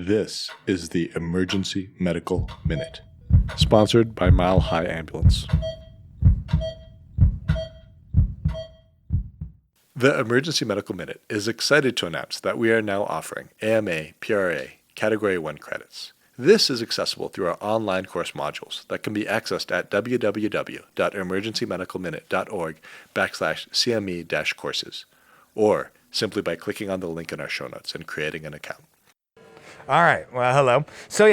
This is the Emergency Medical Minute, sponsored by Mile High Ambulance. The Emergency Medical Minute is excited to announce that we are now offering AMA PRA Category 1 credits. This is accessible through our online course modules that can be accessed at www.emergencymedicalminute.org/CME-courses, or simply by clicking on the link in our show notes and creating an account. All right. Well, hello. So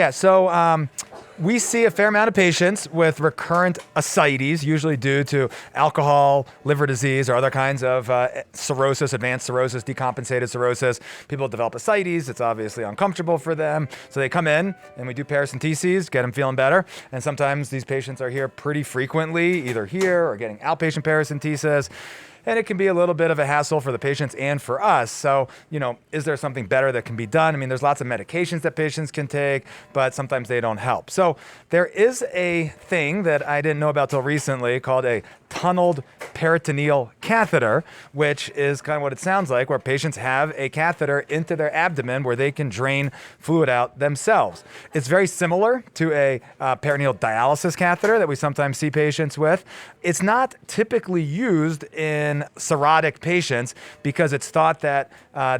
we see a fair amount of patients with recurrent ascites, usually due to alcohol, liver disease, or other kinds of cirrhosis, advanced cirrhosis, decompensated cirrhosis. People develop ascites. It's obviously uncomfortable for them. So they come in and we do paracentesis, get them feeling better. And sometimes these patients are here pretty frequently, either here or getting outpatient paracentesis. And it can be a little bit of a hassle for the patients and for us. So, is there something better that can be done? I mean, there's lots of medications that patients can take, but sometimes they don't help. So there is a thing that I didn't know about till recently called a tunneled peritoneal catheter, which is kind of what it sounds like, where patients have a catheter into their abdomen where they can drain fluid out themselves. It's very similar to a peritoneal dialysis catheter that we sometimes see patients with. It's not typically used in cirrhotic patients because it's thought that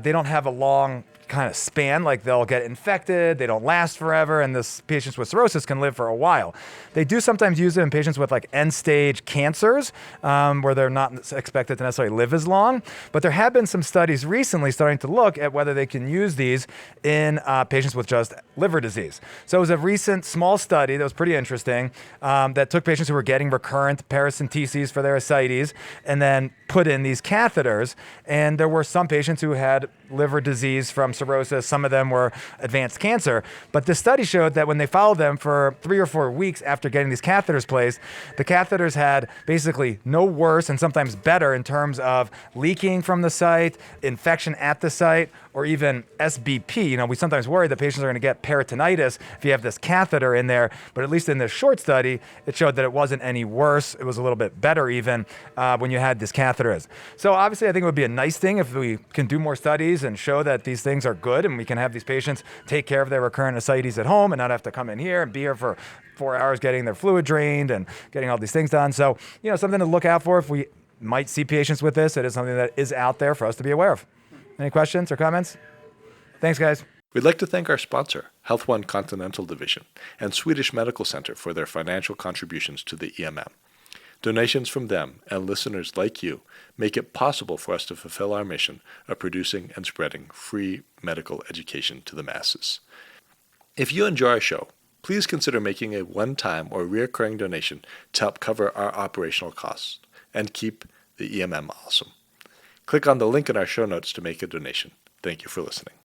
they don't have a long kind of span, like they'll get infected, they don't last forever, and this patients with cirrhosis can live for a while. They do sometimes use it in patients with like end-stage cancers, where they're not expected to necessarily live as long. But there have been some studies recently starting to look at whether they can use these in patients with just liver disease. So it was a recent small study that was pretty interesting that took patients who were getting recurrent paracentesis for their ascites and then put in these catheters. And there were some patients who had liver disease from cirrhosis. Some of them were advanced cancer. But the study showed that when they followed them for 3 or 4 weeks after getting these catheters placed, the catheters had basically no worse and sometimes better in terms of leaking from the site, infection at the site, or even SBP. We sometimes worry that patients are going to get peritonitis if you have this catheter in there. But at least in this short study, it showed that it wasn't any worse. It was a little bit better even when you had this catheter in. So obviously, I think it would be a nice thing if we can do more studies and show that these things are good and we can have these patients take care of their recurrent ascites at home and not have to come in here and be here for 4 hours getting their fluid drained and getting all these things done. So, something to look out for if we might see patients with this. It is something that is out there for us to be aware of. Any questions or comments? Thanks, guys. We'd like to thank our sponsor, Health One Continental Division, and Swedish Medical Center for their financial contributions to the EMM. Donations from them and listeners like you make it possible for us to fulfill our mission of producing and spreading free medical education to the masses. If you enjoy our show, please consider making a one-time or recurring donation to help cover our operational costs and keep the EMM awesome. Click on the link in our show notes to make a donation. Thank you for listening.